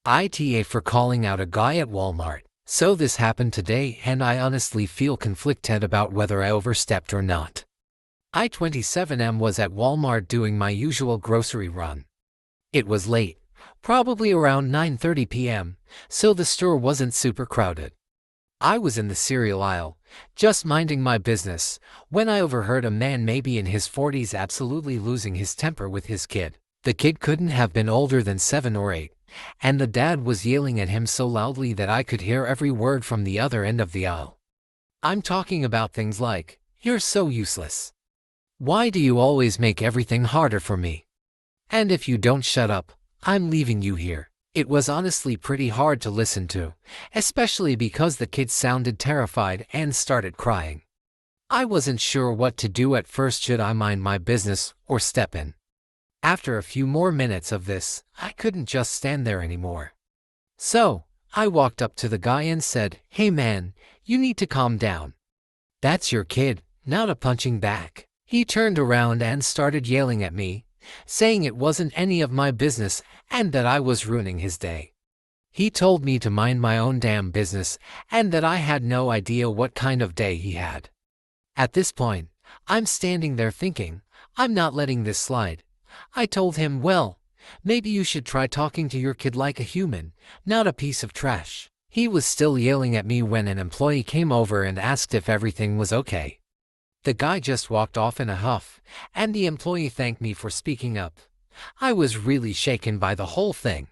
AITA for calling out a guy at Walmart. So this happened today and I honestly feel conflicted about whether I overstepped or not. I 27M was at Walmart doing my usual grocery run. It was late, probably around 9:30 p.m., so the store wasn't super crowded. I was in the cereal aisle, just minding my business, when I overheard a man maybe in his 40s absolutely losing his temper with his kid. The kid couldn't have been older than 7 or 8, and the dad was yelling at him so loudly that I could hear every word from the other end of the aisle. I'm talking about things like, "You're so useless. Why do you always make everything harder for me? And if you don't shut up, I'm leaving you here." It was honestly pretty hard to listen to, especially because the kid sounded terrified and started crying. I wasn't sure what to do at first. Should I mind my business or step in? After a few more minutes of this, I couldn't just stand there anymore. So, I walked up to the guy and said, "Hey man, you need to calm down. That's your kid, not a punching back." He turned around and started yelling at me, saying it wasn't any of my business and that I was ruining his day. He told me to mind my own damn business and that I had no idea what kind of day he had. At this point, I'm standing there thinking, I'm not letting this slide. I told him, "Well, maybe you should try talking to your kid like a human, not a piece of trash." He was still yelling at me when an employee came over and asked if everything was okay. The guy just walked off in a huff, and the employee thanked me for speaking up. I was really shaken by the whole thing.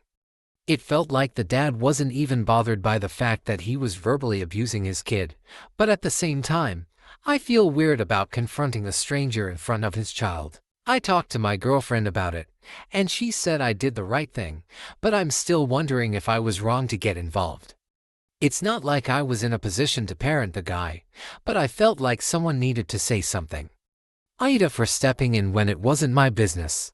It felt like the dad wasn't even bothered by the fact that he was verbally abusing his kid, but at the same time, I feel weird about confronting a stranger in front of his child. I talked to my girlfriend about it, and she said I did the right thing, but I'm still wondering if I was wrong to get involved. It's not like I was in a position to parent the guy, but I felt like someone needed to say something. AITA for stepping in when it wasn't my business.